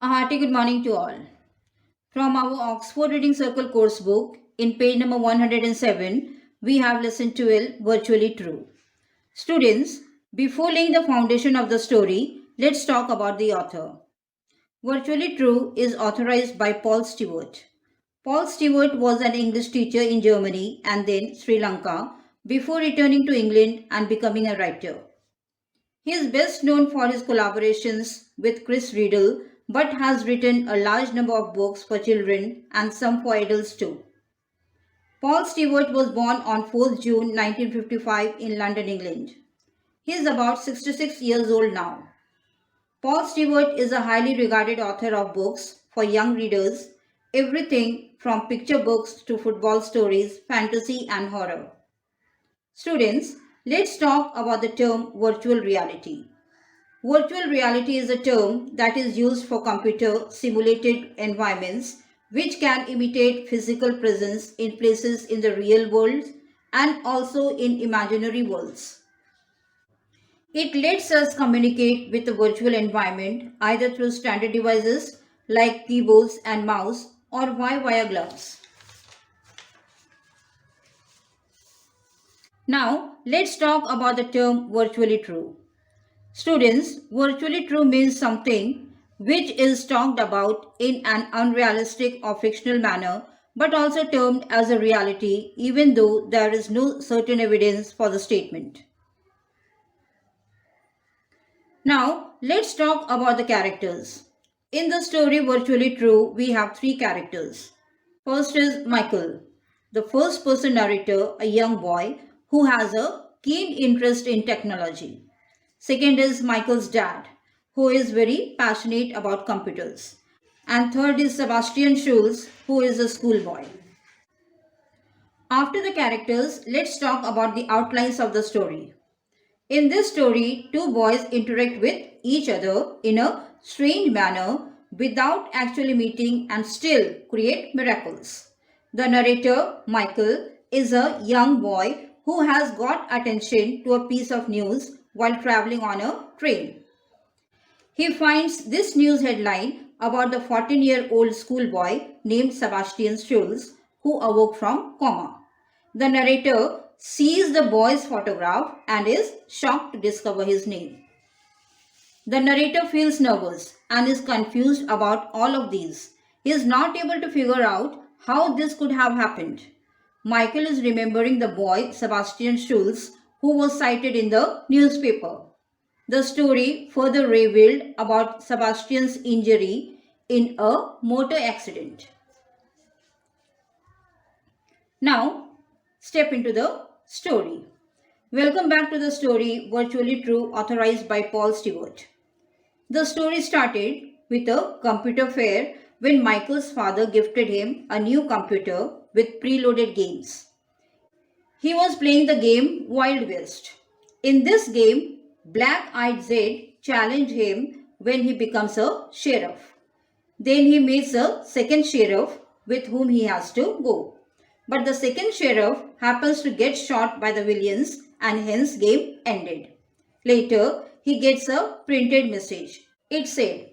A hearty good morning to all. From our Oxford Reading Circle course book, in page number 107, we have lesson 12, Virtually True. Students, before laying the foundation of the story, let's talk about the author. Virtually True is authorized by Paul Stewart. Paul Stewart was an English teacher in Germany and then Sri Lanka before returning to England and becoming a writer. He is best known for his collaborations with Chris Riddle, but has written a large number of books for children and some for adults too. Paul Stewart was born on 4th June 1955 in London, England. He is about 66 years old now. Paul Stewart is a highly regarded author of books for young readers, everything from picture books to football stories, fantasy and horror. Students, let's talk about the term virtual reality. Virtual reality is a term that is used for computer simulated environments which can imitate physical presence in places in the real world and also in imaginary worlds. It lets us communicate with the virtual environment either through standard devices like keyboards and mouse or via gloves. Now, let's talk about the term virtually true. Students, virtually true means something which is talked about in an unrealistic or fictional manner but also termed as a reality even though there is no certain evidence for the statement. Now, let's talk about the characters. In the story Virtually True, we have three characters. First is Michael, the first person narrator, a young boy who has a keen interest in technology. Second is Michael's dad, who is very passionate about computers. And third is Sebastian Schulz, who is a schoolboy. After the characters, let's talk about the outlines of the story. In this story, two boys interact with each other in a strange manner without actually meeting and still create miracles. The narrator, Michael, is a young boy who has got attention to a piece of news while traveling on a train. He finds this news headline about the 14-year-old schoolboy named Sebastian Schulz who awoke from coma. The narrator sees the boy's photograph and is shocked to discover his name. The narrator feels nervous and is confused about all of these. He is not able to figure out how this could have happened. Michael is remembering the boy Sebastian Schulz who was cited in the newspaper. The story further revealed about Sebastian's injury in a motor accident. Now, step into the story. Welcome back to the story Virtually True, authorized by Paul Stewart. The story started with a computer fair when Michael's father gifted him a new computer with preloaded games. He was playing the game Wild West. In this game, Black-Eyed Zed challenged him when he becomes a sheriff. Then he meets a second sheriff with whom he has to go. But the second sheriff happens to get shot by the villains and hence game ended. Later, he gets a printed message. It said,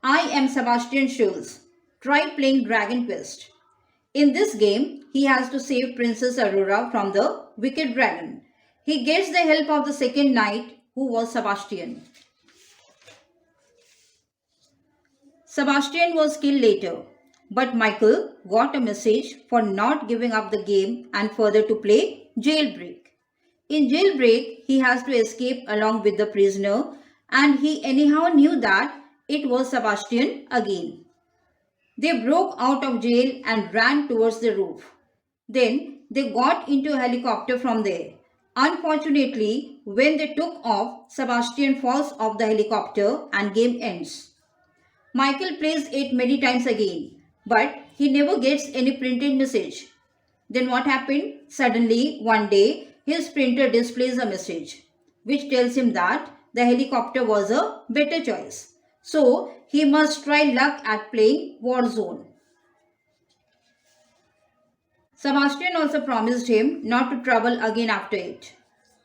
"I am Sebastian Schulz. Try playing Dragon Quest." In this game, he has to save Princess Aurora from the wicked dragon. He gets the help of the second knight who was Sebastian. Sebastian was killed later, but Michael got a message for not giving up the game and further to play Jailbreak. In Jailbreak, he has to escape along with the prisoner and he anyhow knew that it was Sebastian again. They broke out of jail and ran towards the roof. Then they got into a helicopter from there. Unfortunately, when they took off, Sebastian falls off the helicopter and game ends. Michael plays it many times again, but he never gets any printed message. Then what happened? Suddenly, one day, his printer displays a message, which tells him that the helicopter was a better choice. So, he must try luck at playing Warzone. Sebastian also promised him not to travel again after it.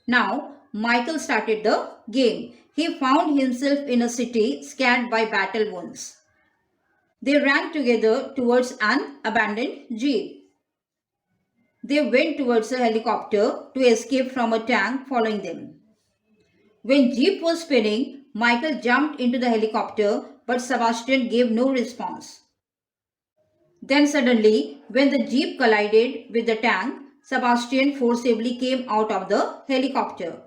Now, Michael started the game. He found himself in a city scared by battle wounds. They ran together towards an abandoned jeep. They went towards a helicopter to escape from a tank following them. When jeep was spinning, Michael jumped into the helicopter, but Sebastian gave no response. Then suddenly, when the jeep collided with the tank, Sebastian forcibly came out of the helicopter.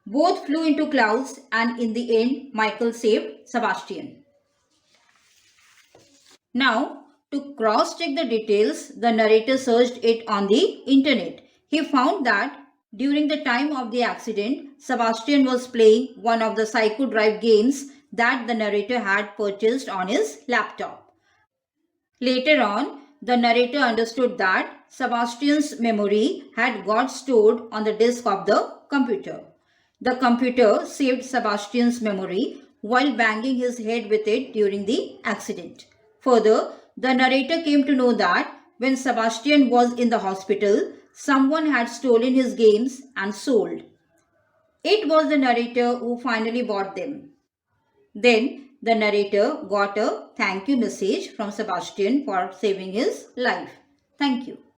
Both flew into clouds, and in the end, Michael saved Sebastian. Now, to cross-check the details, the narrator searched it on the internet. He found that during the time of the accident, Sebastian was playing one of the Psycho Drive games that the narrator had purchased on his laptop. Later on, the narrator understood that Sebastian's memory had got stored on the disk of the computer. The computer saved Sebastian's memory while banging his head with it during the accident. Further, the narrator came to know that when Sebastian was in the hospital, someone had stolen his games and sold. It was the narrator who finally bought them. Then the narrator got a thank you message from Sebastian for saving his life. Thank you.